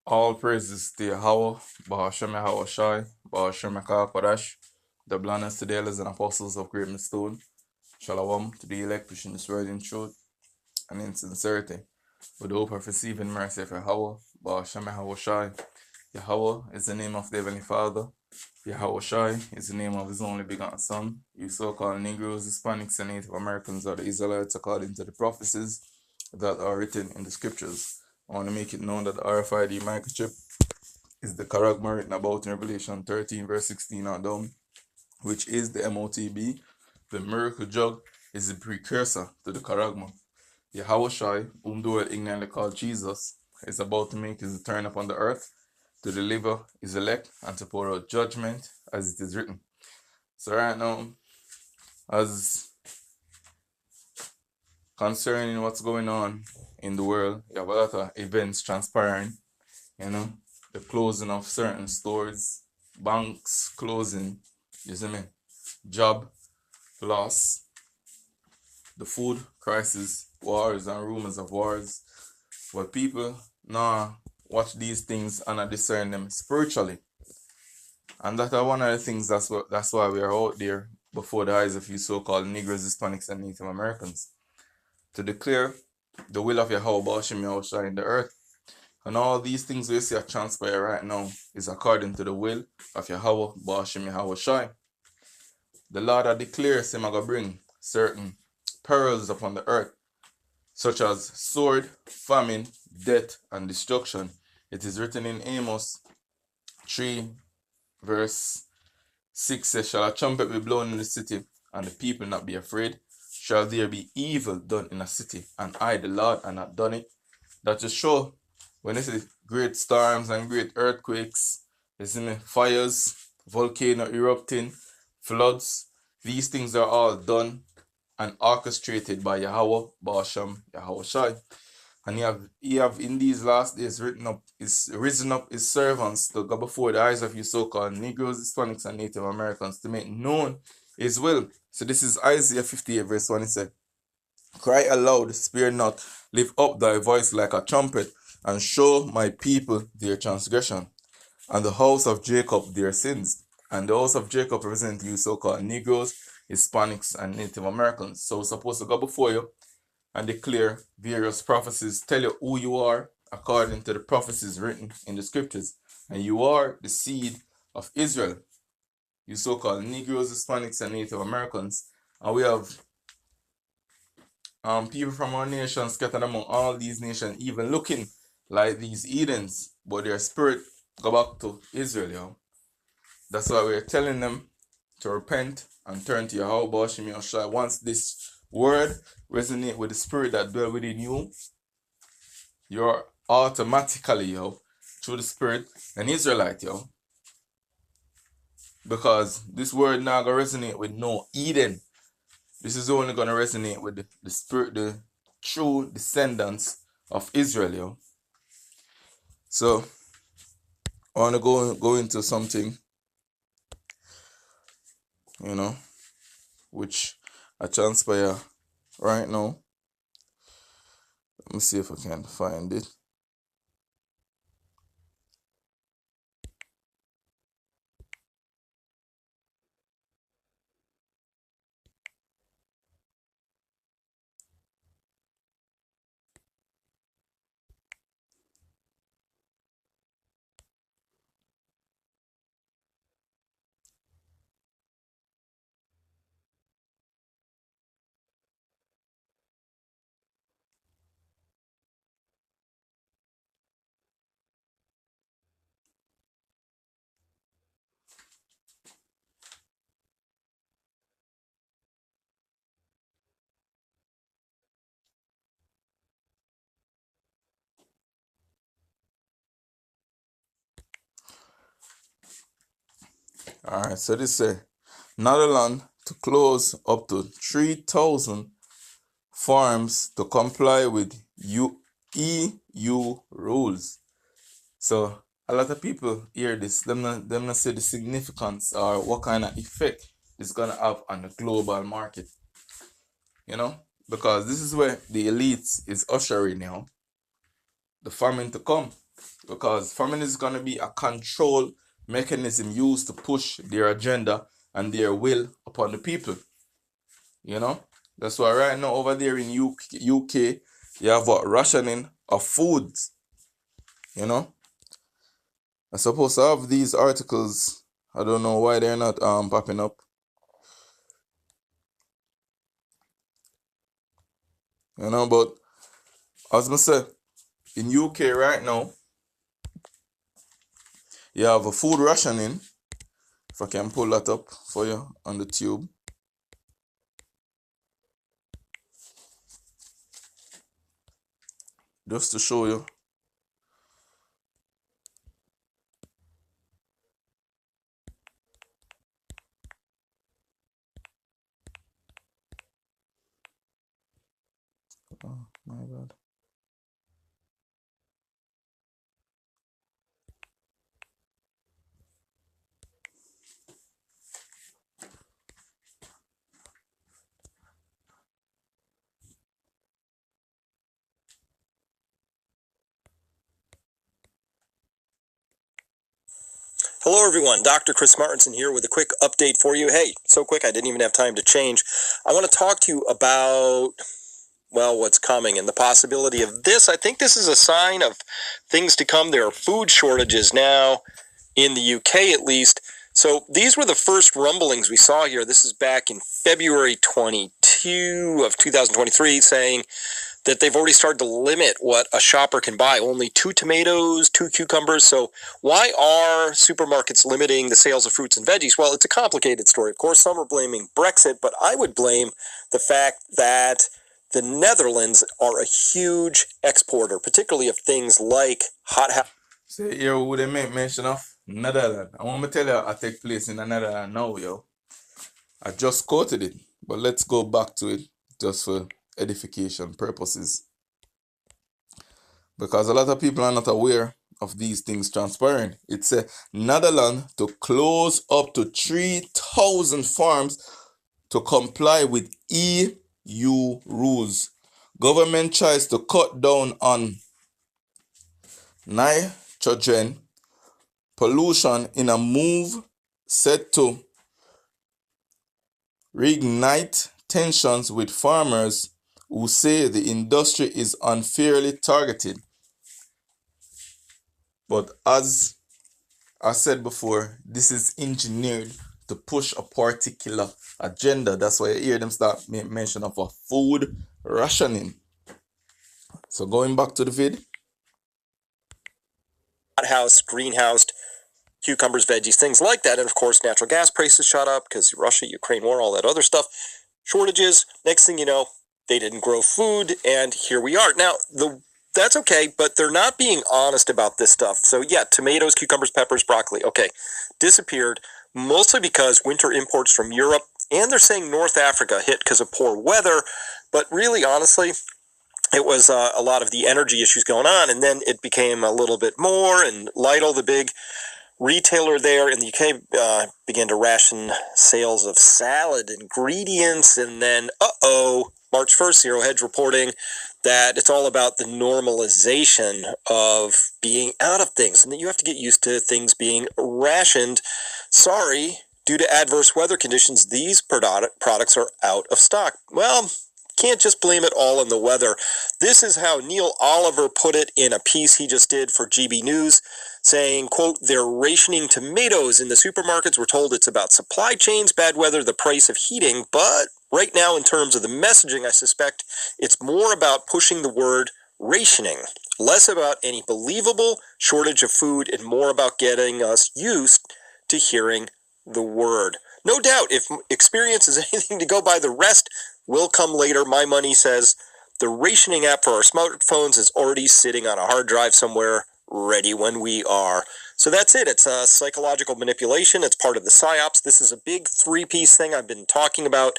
All praises to Yahweh, Bahashem Yahweh Shai, Bahashem Kodash, the blindness to the elders and apostles of Great Stone. Shalom to the elect, pushing this word in truth and in sincerity, with the hope of receiving mercy of Yahweh, Bahashem Yahweh Shai. Yahweh is the name of the Heavenly Father. Yahweh Shai is the name of His only begotten Son. You so-called Negroes, Hispanics, and Native Americans are the Israelites according to the prophecies that are written in the scriptures. I want to make it known that the RFID microchip is the charagma written about in Revelation 13 verse 16 on down, which is the MOTB. The miracle jug is the precursor to the charagma. Yahweh Shai, whom the world ignorantly called Jesus, is about to make his return upon the earth to deliver his elect and to pour out judgment as it is written. So right now, as concerning what's going on in the world, you have a lot of events transpiring, the closing of certain stores, banks closing, you see me, job loss, the food crisis, wars and rumors of wars. But people now watch these things and I discern them spiritually. And that are one of the things that's why we are out there before the eyes of you so-called Negroes, Hispanics, and Native Americans, to declare the will of Yahweh Ba'ashem Yahushua in the earth. And all these things we see transpire right now is according to the will of Yahweh Ba'ashem Yahushua. The Lord that declares him going to bring certain perils upon the earth, such as sword, famine, death, and destruction. It is written in Amos 3 verse 6 says, "Shall a trumpet be blown in the city, and the people not be afraid? Shall there be evil done in a city, and I, the Lord, have not done it?" That just show when this is great storms and great earthquakes, fires, volcano erupting, floods, these things are all done and orchestrated by Yahweh Ba'ashem Yahushai. And he have in these last days risen up his servants to go before the eyes of you so-called Negroes, Hispanics, and Native Americans to make known his will. So this is Isaiah 58 verse 1. It said, "Cry aloud, spare not, lift up thy voice like a trumpet, and show my people their transgression, and the house of Jacob their sins." And the house of Jacob represent you so-called Negroes, Hispanics, and Native Americans. So we're supposed to go before you and declare various prophecies, tell you who you are according to the prophecies written in the scriptures. And you are the seed of Israel, you so-called Negroes, Hispanics, and Native Americans. And we have people from our nation scattered among all these nations, even looking like these Edens, but their spirit go back to Israel, yo. That's why we're telling them to repent and turn to Yahweh Ba'ashem Yahushua. Once this word resonate with the spirit that dwell within you, you're automatically, through the spirit, an Israelite, because this word now gonna resonate with no Eden. This is only gonna resonate with the spirit, the true descendants of Israel, So I want to go into something, which I transpire right now. Let me see if I can find it. Alright, so this say Netherlands to close up to 3,000 farms to comply with EU rules. So a lot of people hear this, them not say the significance or what kind of effect it's gonna have on the global market. Because this is where the elites is ushering now the famine to come. because famine is going to be a control mechanism used to push their agenda and their will upon the people. You know, that's why right now over there in UK, you have what rationing of foods. You know, I'm supposed to have these articles. I don't know why they're not popping up. You know, but as I say, in UK right now, you have a food rationing. If I can pull that up for you on the tube. Just to show you. Oh my God. Hello everyone, Dr. Chris Martinson here with a quick update for you. Hey, so quick I didn't even have time to change. I want to talk to you about, well, what's coming and the possibility of this. I think this is a sign of things to come. There are food shortages now in the UK at least. So these were the first rumblings we saw here. This is back in February 22 of 2023 saying that they've already started to limit what a shopper can buy. Only 2 tomatoes, 2 cucumbers. So why are supermarkets limiting the sales of fruits and veggies? Well, it's a complicated story. Of course, some are blaming Brexit, but I would blame the fact that the Netherlands are a huge exporter, particularly of things like hothouse. Say here would they make mention of Netherlands. I want to tell you I take place in the Netherlands now, yo. I just quoted it, but let's go back to it just for edification purposes. Because a lot of people are not aware of these things transpiring. It's a Netherlands to close up to 3,000 farms to comply with EU rules. Government tries to cut down on nitrogen pollution in a move set to reignite tensions with farmers who say the industry is unfairly targeted. But as I said before, this is engineered to push a particular agenda. That's why you hear them start mention of a food rationing. So going back to the vid. Hothouse, greenhouse, cucumbers, veggies, things like that. And of course, natural gas prices shot up because Russia, Ukraine war, all that other stuff. Shortages. Next thing you know, they didn't grow food, and here we are. Now, that's okay, but they're not being honest about this stuff. So yeah, tomatoes, cucumbers, peppers, broccoli, okay, disappeared, mostly because winter imports from Europe, and they're saying North Africa hit because of poor weather, but really, honestly, it was a lot of the energy issues going on, and then it became a little bit more, and Lidl, the big retailer there in the UK, began to ration sales of salad ingredients, and then, March 1st, Zero Hedge reporting that it's all about the normalization of being out of things, and that you have to get used to things being rationed. Sorry, due to adverse weather conditions, these products are out of stock. Well, can't just blame it all on the weather. This is how Neil Oliver put it in a piece he just did for GB News, saying, quote, they're rationing tomatoes in the supermarkets. We're told it's about supply chains, bad weather, the price of heating. But right now, in terms of the messaging, I suspect it's more about pushing the word rationing, less about any believable shortage of food and more about getting us used to hearing the word. No doubt, if experience is anything to go by, the rest will come later. My money says the rationing app for our smartphones is already sitting on a hard drive somewhere, ready when we are. So that's it. It's a psychological manipulation. It's part of the PSYOPs. This is a big 3-piece thing I've been talking about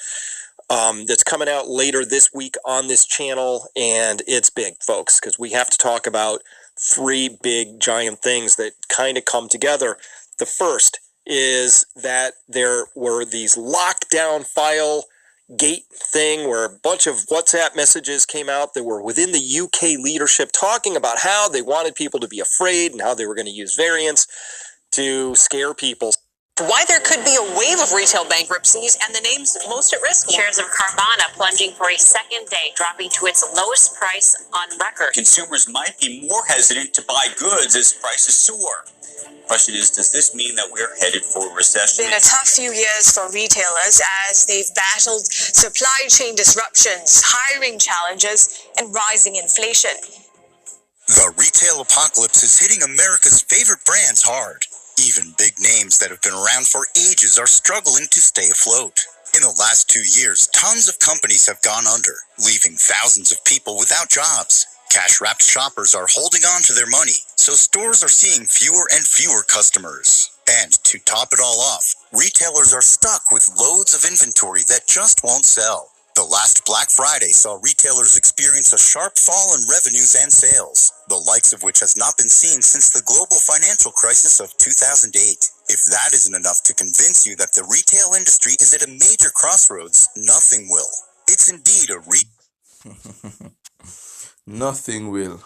that's coming out later this week on this channel, and it's big, folks, because we have to talk about 3 big, giant things that kind of come together. The first is that there were these lockdown file gate thing where a bunch of WhatsApp messages came out that were within the UK leadership talking about how they wanted people to be afraid and how they were going to use variants to scare people. Why there could be a wave of retail bankruptcies and the names most at risk. Shares of Carvana plunging for a second day, dropping to its lowest price on record. Consumers might be more hesitant to buy goods as prices soar. Question is, does this mean that we're headed for a recession? It's been a tough few years for retailers as they've battled supply chain disruptions, hiring challenges, and rising inflation. The retail apocalypse is hitting America's favorite brands hard. Even big names that have been around for ages are struggling to stay afloat. In the last 2 years, tons of companies have gone under, leaving thousands of people without jobs. Cash-strapped shoppers are holding on to their money, so stores are seeing fewer and fewer customers. And to top it all off, retailers are stuck with loads of inventory that just won't sell. The last Black Friday saw retailers experience a sharp fall in revenues and sales, the likes of which has not been seen since the global financial crisis of 2008. If that isn't enough to convince you that the retail industry is at a major crossroads, nothing will. It's indeed a Nothing will.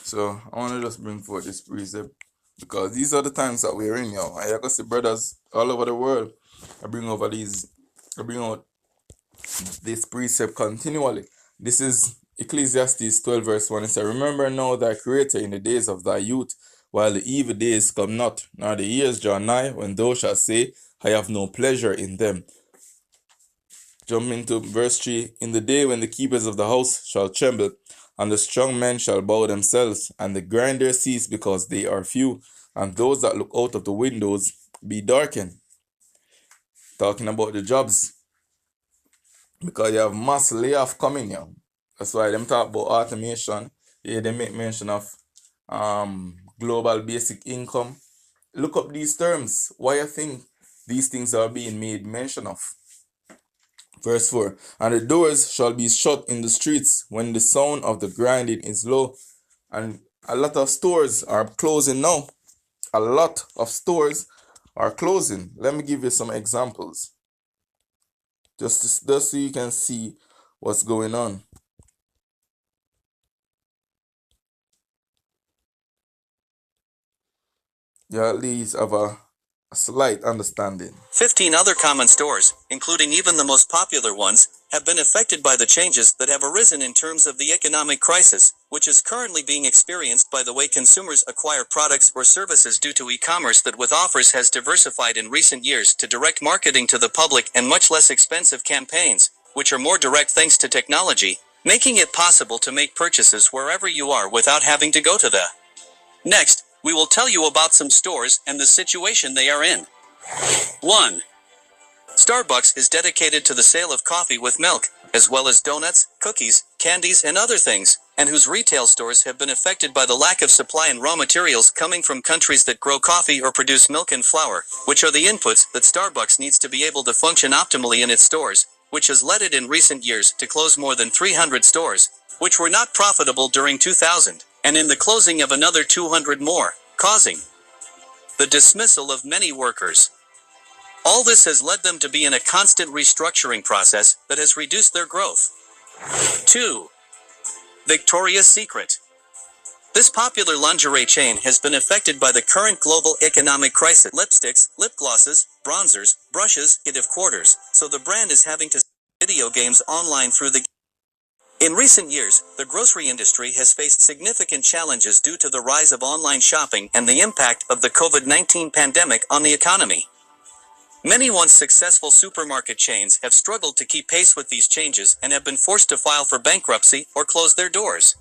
So I want to just bring forth this precept because these are the times that we're in, yo. And you can see brothers all over the world. I bring out this precept continually. This is Ecclesiastes 12 verse 1. It says, "Remember now thy Creator in the days of thy youth, while the evil days come not, nor the years draw nigh, when thou shalt say, I have no pleasure in them." Jump into verse 3. "In the day when the keepers of the house shall tremble, and the strong men shall bow themselves, and the grinders cease because they are few, and those that look out of the windows be darkened." Talking about the jobs. Because you have mass layoff coming here. That's why them talk about automation. Yeah, they make mention of global basic income. Look up these terms. Why you think these things are being made mention of? Verse 4. "And the doors shall be shut in the streets when the sound of the grinding is low." And a lot of stores are closing now. A lot of stores are closing. Let me give you some examples. Just so you can see what's going on. You at least have a slight understanding. 15 other common stores, including even the most popular ones, have been affected by the changes that have arisen in terms of the economic crisis, which is currently being experienced by the way consumers acquire products or services due to e-commerce that with offers has diversified in recent years to direct marketing to the public and much less expensive campaigns, which are more direct thanks to technology, making it possible to make purchases wherever you are without having to go to the. Next, we will tell you about some stores and the situation they are in. 1. Starbucks is dedicated to the sale of coffee with milk, as well as donuts, cookies, candies, and other things, and whose retail stores have been affected by the lack of supply and raw materials coming from countries that grow coffee or produce milk and flour, which are the inputs that Starbucks needs to be able to function optimally in its stores, which has led it in recent years to close more than 300 stores, which were not profitable during 2000, and in the closing of another 200 more, causing the dismissal of many workers. All this has led them to be in a constant restructuring process that has reduced their growth. 2. Victoria's Secret. This popular lingerie chain has been affected by the current global economic crisis. Lipsticks, lip glosses, bronzers, brushes, of quarters, so the brand is having to sell video games online through the. In recent years, the grocery industry has faced significant challenges due to the rise of online shopping and the impact of the COVID-19 pandemic on the economy. Many once successful supermarket chains have struggled to keep pace with these changes and have been forced to file for bankruptcy or close their doors.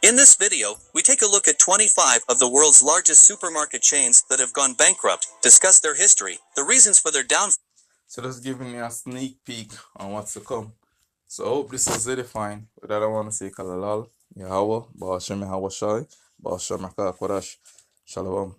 In this video, we take a look at 25 of the world's largest supermarket chains that have gone bankrupt, discuss their history, the reasons for their downfall. So that's giving me a sneak peek on what's to come. So I hope this was edifying. With that I want to say Kalalal, Yahweh, Ba'ashem Yahweh Shai, Ba'ashem Kodash, Shalom.